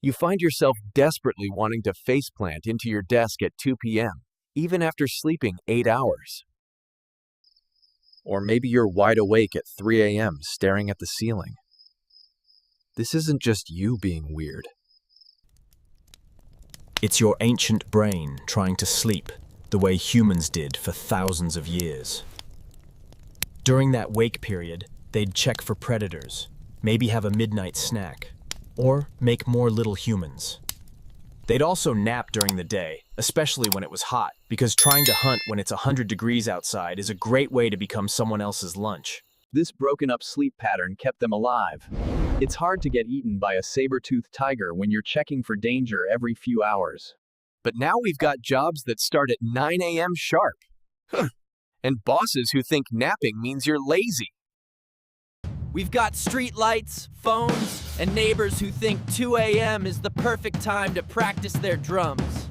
You find yourself desperately wanting to faceplant into your desk at 2 p.m., even after sleeping 8 hours. Or maybe you're wide awake at 3 a.m. staring at the ceiling. This isn't just you being weird. It's your ancient brain trying to sleep the way humans did for thousands of years. During that wake period, they'd check for predators, maybe have a midnight snack, or make more little humans. They'd also nap during the day, especially when it was hot, because trying to hunt when it's 100 degrees outside is a great way to become someone else's lunch. This broken-up sleep pattern kept them alive. It's hard to get eaten by a saber-toothed tiger when you're checking for danger every few hours. But now we've got jobs that start at 9 a.m. sharp. And bosses who think napping means you're lazy. We've got street lights, phones, and neighbors who think 2 a.m. is the perfect time to practice their drums.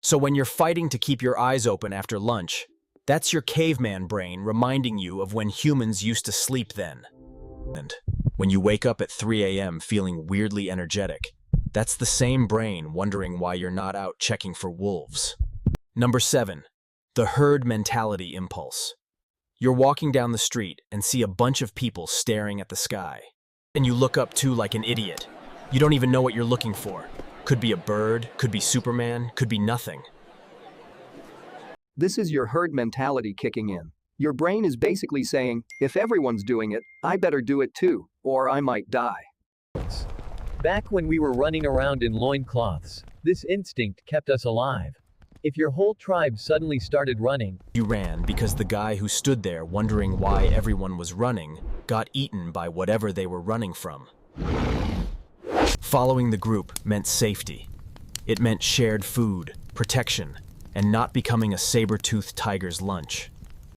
So when you're fighting to keep your eyes open after lunch, that's your caveman brain reminding you of when humans used to sleep then. And when you wake up at 3 a.m. feeling weirdly energetic, that's the same brain wondering why you're not out checking for wolves. Number 7, the herd mentality impulse. You're walking down the street and see a bunch of people staring at the sky. And you look up too like an idiot. You don't even know what you're looking for. Could be a bird, could be Superman, could be nothing. This is your herd mentality kicking in. Your brain is basically saying, if everyone's doing it, I better do it too, or I might die. Back when we were running around in loincloths, this instinct kept us alive. If your whole tribe suddenly started running, You ran because the guy who stood there wondering why everyone was running got eaten by whatever they were running from. Following the group meant safety. It meant shared food, protection, and not becoming a saber-toothed tiger's lunch.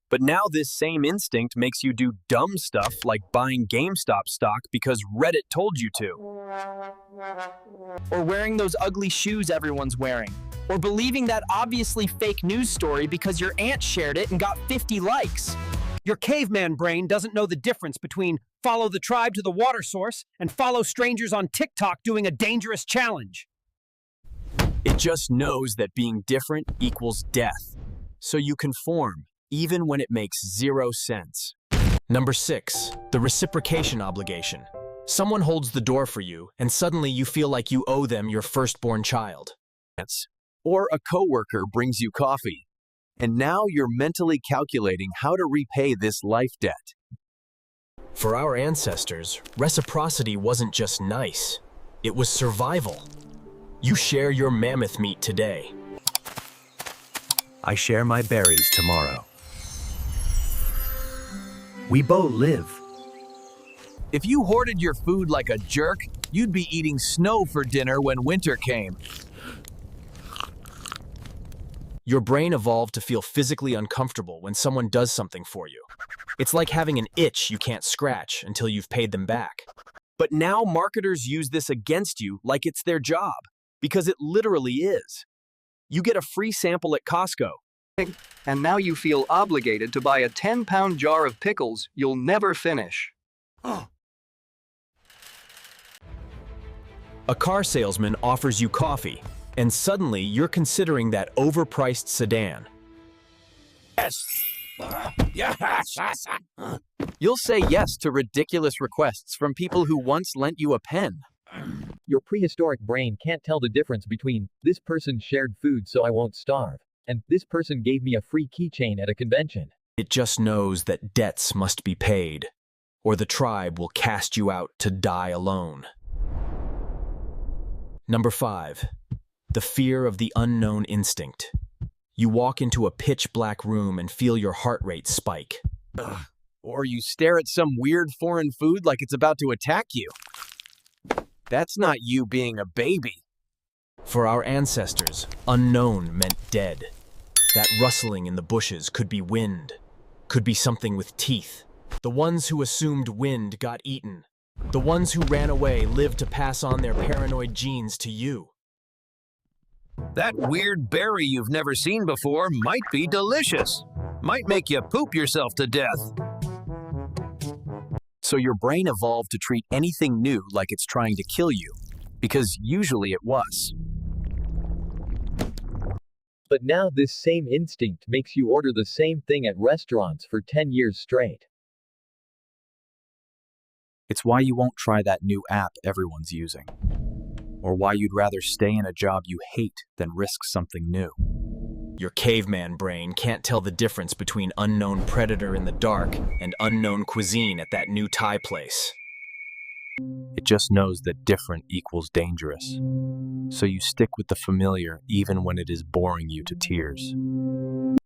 But now this same instinct makes you do dumb stuff like buying GameStop stock because Reddit told you to. Or wearing those ugly shoes everyone's wearing. Or believing that obviously fake news story because your aunt shared it and got 50 likes. Your caveman brain doesn't know the difference between follow the tribe to the water source and follow strangers on TikTok doing a dangerous challenge. It just knows that being different equals death. So you conform, even when it makes 0 sense. Number 6, the reciprocation obligation. Someone holds the door for you, and suddenly you feel like you owe them your firstborn child. Or a coworker brings you coffee, and now you're mentally calculating how to repay this life debt. For our ancestors, reciprocity wasn't just nice, it was survival. You share your mammoth meat today. I share my berries tomorrow. We both live. If you hoarded your food like a jerk, you'd be eating snow for dinner when winter came. Your brain evolved to feel physically uncomfortable when someone does something for you. It's like having an itch you can't scratch until you've paid them back. But now marketers use this against you like it's their job, because it literally is. You get a free sample at Costco. And now you feel obligated to buy a 10-pound jar of pickles you'll never finish. A car salesman offers you coffee, and suddenly you're considering that overpriced sedan. Yes. You'll say yes to ridiculous requests from people who once lent you a pen. your prehistoric brain can't tell the difference between, this person shared food so I won't starve, and this person gave me a free keychain at a convention. It just knows that debts must be paid, or the tribe will cast you out to die alone. Number 5. The fear of the unknown instinct. You walk into a pitch-black room and feel your heart rate spike. Or you stare at some weird foreign food like it's about to attack you. That's not you being a baby. For our ancestors, unknown meant dead. That rustling in the bushes could be wind, could be something with teeth. The ones who assumed wind got eaten. The ones who ran away lived to pass on their paranoid genes to you. That weird berry you've never seen before might be delicious. Might make you poop yourself to death. So your brain evolved to treat anything new like it's trying to kill you. because usually it was. But now this same instinct makes you order the same thing at restaurants for 10 years straight. It's why you won't try that new app everyone's using. Or why you'd rather stay in a job you hate than risk something new. Your caveman brain can't tell the difference between unknown predator in the dark and unknown cuisine at that new Thai place. It just knows that different equals dangerous. So you stick with the familiar even when it is boring you to tears.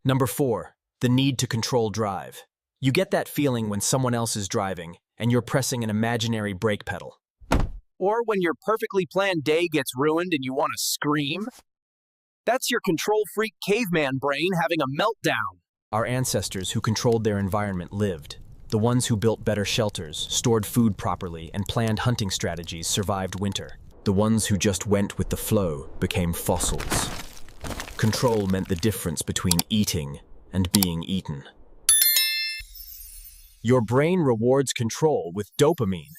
Number 4, the need to control drive. You get that feeling when someone else is driving and you're pressing an imaginary brake pedal. Or when your perfectly planned day gets ruined and you want to scream. That's your control freak caveman brain having a meltdown. Our ancestors who controlled their environment lived. The ones who built better shelters, stored food properly, and planned hunting strategies survived winter. The ones who just went with the flow became fossils. Control meant the difference between eating and being eaten. Your brain rewards control with dopamine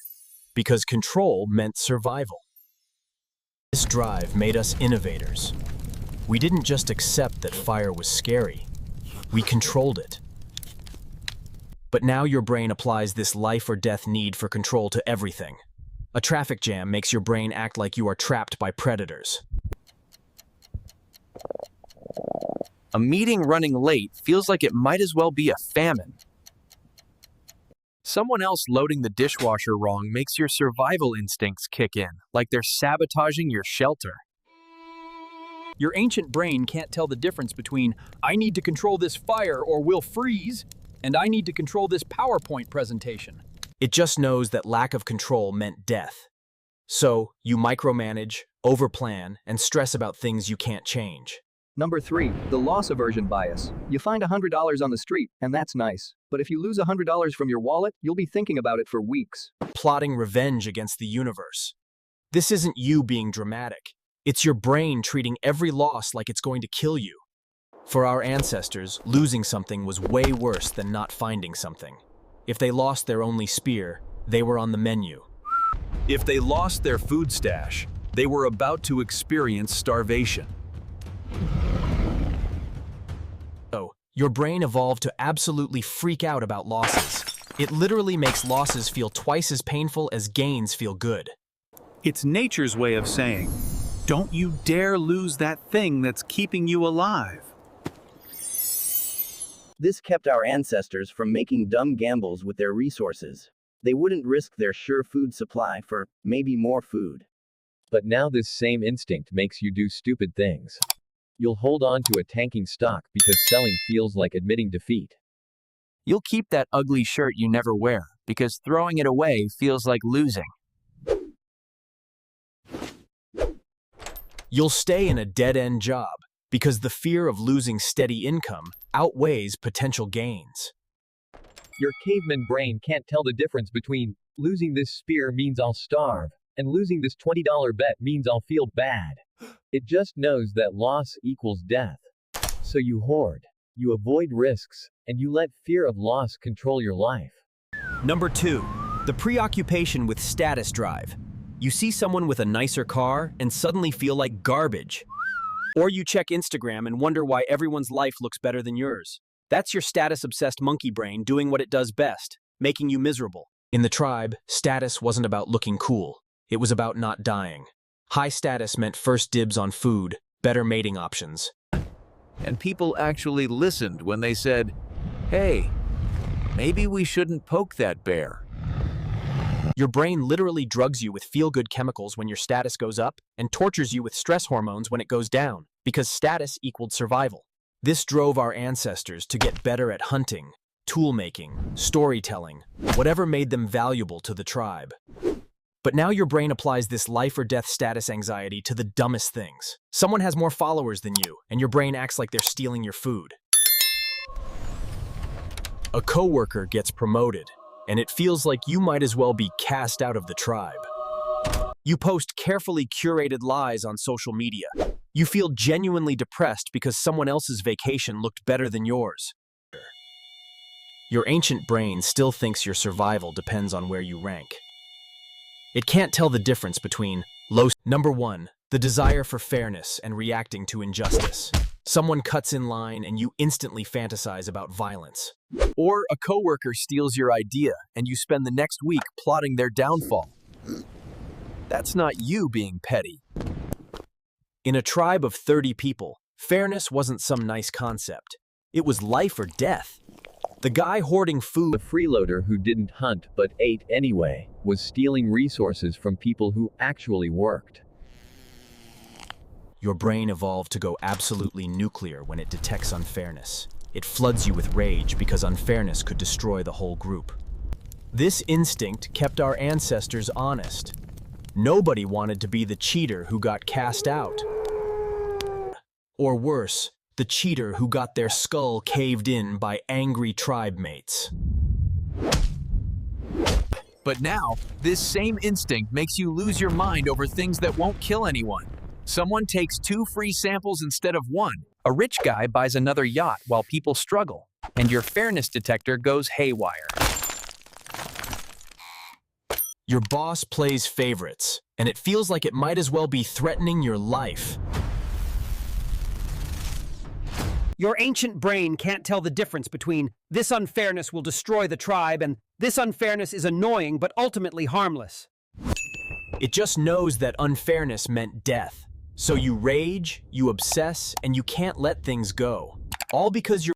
because control meant survival. This drive made us innovators. We didn't just accept that fire was scary. We controlled it. But now your brain applies this life or death need for control to everything. A traffic jam makes your brain act like you are trapped by predators. A meeting running late feels like it might as well be a famine. Someone else loading the dishwasher wrong makes your survival instincts kick in, like they're sabotaging your shelter. Your ancient brain can't tell the difference between, I need to control this fire or we'll freeze, and I need to control this PowerPoint presentation. It just knows that lack of control meant death. So you micromanage, overplan, and stress about things you can't change. Number 3, the loss aversion bias. You find $100 on the street, and that's nice. But if you lose $100 from your wallet, you'll be thinking about it for weeks. Plotting revenge against the universe. This isn't you being dramatic. It's your brain treating every loss like it's going to kill you. For our ancestors, losing something was way worse than not finding something. If they lost their only spear, they were on the menu. If they lost their food stash, they were about to experience starvation. So, your brain evolved to absolutely freak out about losses. It literally makes losses feel twice as painful as gains feel good. It's nature's way of saying, don't you dare lose that thing that's keeping you alive. This kept our ancestors from making dumb gambles with their resources. They wouldn't risk their sure food supply for maybe more food. But now this same instinct makes you do stupid things. You'll hold on to a tanking stock because selling feels like admitting defeat. You'll keep that ugly shirt you never wear because throwing it away feels like losing. You'll stay in a dead-end job because the fear of losing steady income outweighs potential gains. Your caveman brain can't tell the difference between, losing this spear means I'll starve, and losing this $20 bet means I'll feel bad. It just knows that loss equals death. So you hoard, you avoid risks, and you let fear of loss control your life. Number 2, the preoccupation with status drive. You see someone with a nicer car and suddenly feel like garbage. Or you check Instagram and wonder why everyone's life looks better than yours. That's your status-obsessed monkey brain doing what it does best, making you miserable. In the tribe, status wasn't about looking cool. It was about not dying. High status meant first dibs on food, better mating options. And people actually listened when they said, hey, maybe we shouldn't poke that bear. Your brain literally drugs you with feel-good chemicals when your status goes up and tortures you with stress hormones when it goes down, because status equaled survival. This drove our ancestors to get better at hunting, tool-making, storytelling, whatever made them valuable to the tribe. But now your brain applies this life-or-death status anxiety to the dumbest things. Someone has more followers than you, and your brain acts like they're stealing your food. A coworker gets promoted, and it feels like you might as well be cast out of the tribe. You post carefully curated lies on social media. You feel genuinely depressed because someone else's vacation looked better than yours. Your ancient brain still thinks your survival depends on where you rank. It can't tell the difference between Number 1. The desire for fairness and reacting to injustice. Someone cuts in line and you instantly fantasize about violence. Or a coworker steals your idea and you spend the next week plotting their downfall. That's not you being petty. In a tribe of 30 people, fairness wasn't some nice concept. It was life or death. The guy hoarding food, The freeloader who didn't hunt but ate anyway, was stealing resources from people who actually worked. Your brain evolved to go absolutely nuclear when it detects unfairness. It floods you with rage because unfairness could destroy the whole group. This instinct kept our ancestors honest. Nobody wanted to be the cheater who got cast out. Or worse, the cheater who got their skull caved in by angry tribe mates. But now, this same instinct makes you lose your mind over things that won't kill anyone. Someone takes 2 free samples instead of 1. A rich guy buys another yacht while people struggle, and your fairness detector goes haywire. Your boss plays favorites, and it feels like it might as well be threatening your life. Your ancient brain can't tell the difference between this unfairness will destroy the tribe and this unfairness is annoying but ultimately harmless. It just knows that unfairness meant death. So you rage, you obsess, and you can't let things go. All because you're